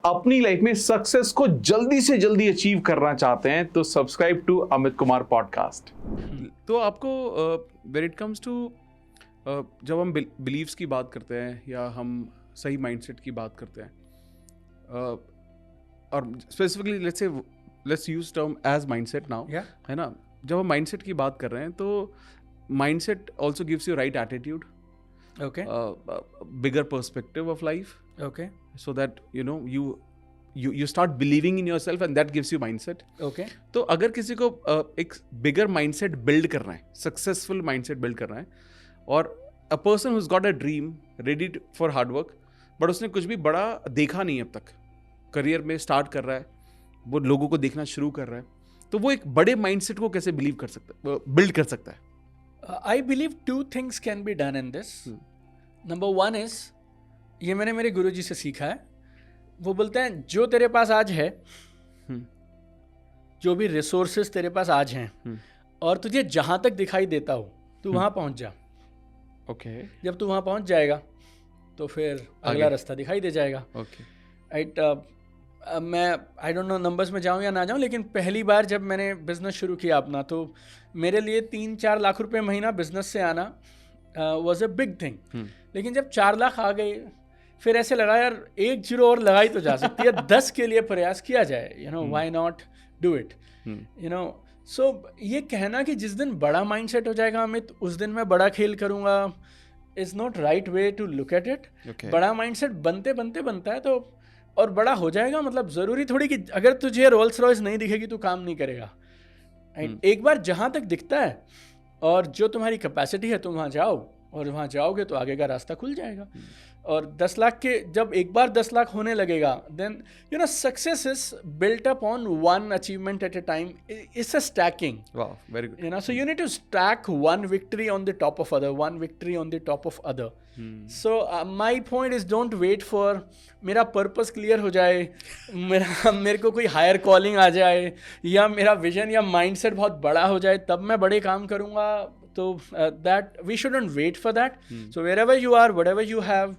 अपनी लाइफ में सक्सेस को जल्दी से जल्दी अचीव करना चाहते हैं तो subscribe to Amit Kumar podcast. तो आपको व्हेन इट कम्स टू जब हम बिलीव्स की बात करते हैं या हम सही माइंडसेट की बात करते हैं और specifically let's use term as mindset now, है ना। जब हम माइंडसेट की बात कर रहे हैं तो mindset also gives you right attitude, Okay. bigger perspective of life, Okay. so that you start believing in yourself and that gives you mindset. Okay. तो अगर किसी को एक bigger mindset build करना है, successful mindset build करना है, और a person who's got a dream ready for hard work, but उसने कुछ भी बड़ा देखा नहीं अब तक, करियर में स्टार्ट कर रहा है, वो लोगों को देखना शुरू कर रहा है, तो वो एक बड़े माइंडसेट को कैसे बिलीव कर सकता है, बिल्ड कर सकता है? I believe two things can be done in this. Number one is, ये मैंने मेरे गुरुजी से सीखा है। वो बोलते हैं जो तेरे पास आज है, जो भी रिसोर्सेस तेरे पास आज हैं, और तुझे जहां तक दिखाई देता हो तू वहां पहुंच जा। ओके। जब तू वहां पहुंच जाएगा तो फिर अगला रास्ता दिखाई दे जाएगा। ओके। राइट। मैं आई डोंट नो नंबर्स में जाऊं या ना जाऊं, लेकिन पहली बार जब मैंने बिजनेस शुरू किया अपना, तो मेरे लिए 3-4 लाख रुपए महीना बिजनेस से आना वाज अ बिग थिंग। लेकिन जब 4 लाख आ गए, फिर ऐसे लगा यार 1 0 और लगाई तो जा सकती है, 10 के लिए प्रयास किया जाए, you know, why not do it, you know. So ये कहना कि जिस दिन बड़ा माइंडसेट हो जाएगा अमित, उस दिन मैं बड़ा खेल करूंगा, is not right way to look at it. बड़ा माइंडसेट बनते बनते बनता है, तो और बड़ा हो जाएगा। मतलब ज़रूरी थोड़ी कि अगर तुझे रोल्स रॉयस नहीं दिखेगी तो काम नहीं करेगा। एक बार जहाँ तक दिखता है और जो तुम्हारी कैपेसिटी है तुम वहाँ जाओ, और वहाँ जाओगे तो आगे का रास्ता खुल जाएगा। और 10 लाख के जब एक बार 10 लाख होने लगेगा, then you know success is built up on one achievement at a time. It's a stacking. वाह, very good. You know, so you need to stack one victory on the top of other, one victory on the top of other. So my point is, don't wait for मेरा purpose clear हो जाए, मेरे को कोई higher calling आ जाए, या मेरा vision या माइंडसेट बहुत बड़ा हो जाए तब मैं बड़े काम करूँगा। तो that we shouldn't wait for that. So wherever you are, whatever you have,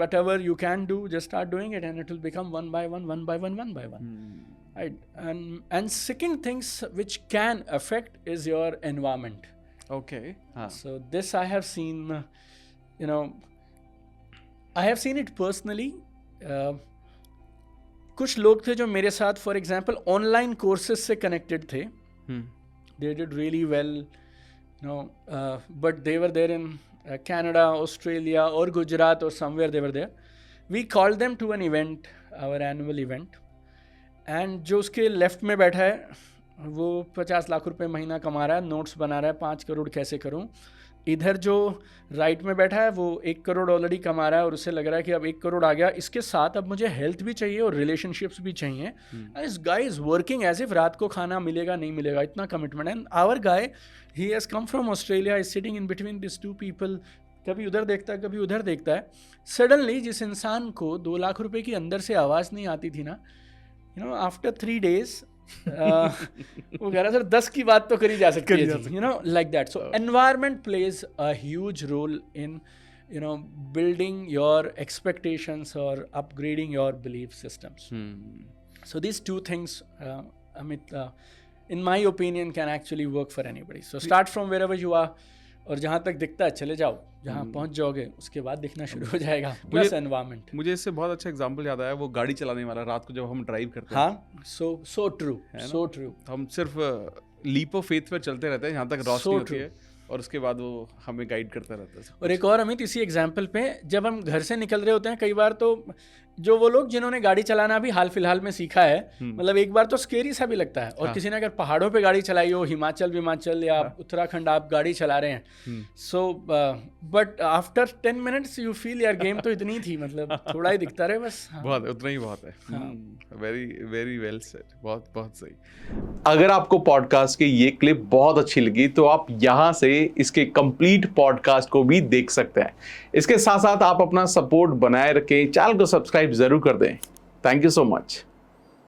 whatever you can do, just start doing it, and it will become one by one, one by one, one by one. Right. And second things which can affect is your environment. Okay. So this I have seen, you know, I have seen it personally. कुछ लोग थे जो मेरे साथ for example online courses से connected थे. They did really well, you know, but they were there in Canada, Australia or Gujarat or somewhere they were there. We called them to an event, our annual event. And जो उसके left में बैठा है वो 50 लाख रुपए महीना कमा रहा है, नोट्स बना रहा है 5 करोड़ कैसे करूं. इधर जो राइट में बैठा है वो 1 करोड़ ऑलरेडी कमा रहा है, और उसे लग रहा है कि अब 1 करोड़ आ गया, इसके साथ अब मुझे हेल्थ भी चाहिए और रिलेशनशिप्स भी चाहिए. इस guy is working as if रात को खाना मिलेगा नहीं मिलेगा, इतना commitment. And our guy, he has come from Australia, is sitting in between this 2 people. कभी उधर देखता है कभी उधर देखता है. सडनली जिस इंसान को 2 लाख रुपए की अंदर से आवाज़ नहीं आती थी ना, you know, after 3 days, वो कह रहा सर 10 की बात तो करी जा सकती है, you know, like that. So environment plays a huge role in, you know, building your expectations or upgrading your belief systems. So these 2 things, Amit, in my opinion, can actually work for anybody. So start from wherever you are, और जहाँ तक दिखता है चले जाओ, जहाँ पहुँच जाओगे उसके बाद दिखना शुरू हो जाएगा. Plus environment. मुझे इससे बहुत अच्छा एग्जांपल याद आया, वो गाड़ी चलाने वाला, रात को जब हम ड्राइव करते हैं. हाँ, सो ट्रू, सो ट्रू. हम सिर्फ लीप ऑफ फेथ पर चलते रहते हैं जहाँ तक रोशनी होती है, और उसके बाद वो हमें गाइड करता रहता है. और एक और अमित, इसी एग्जाम्पल पे, जब हम घर से निकल रहे होते हैं कई बार, तो जो वो लोग जिन्होंने गाड़ी चलाना भी हाल फिलहाल में सीखा है, मतलब एक बार तो स्केरी सा भी लगता है. और किसी ने अगर पहाड़ों पे गाड़ी चलाई हो, हिमाचल या उत्तराखंड आप गाड़ी चला रहे हैं, so but after 10 minutes you feel यार गेम तो इतनी थी, मतलब थोड़ा ही दिखता रहे बस. बहुत, उतना ही बहुत है. Very very well said. बहुत बहुत सही. अगर आपको पॉडकास्ट की ये क्लिप बहुत अच्छी लगी तो आप यहाँ से इसके कंप्लीट पॉडकास्ट को भी देख सकते हैं. इसके साथ साथ आप अपना सपोर्ट बनाए रखें, चैनल को सब्सक्राइब जरूर कर दें. Thank you so much.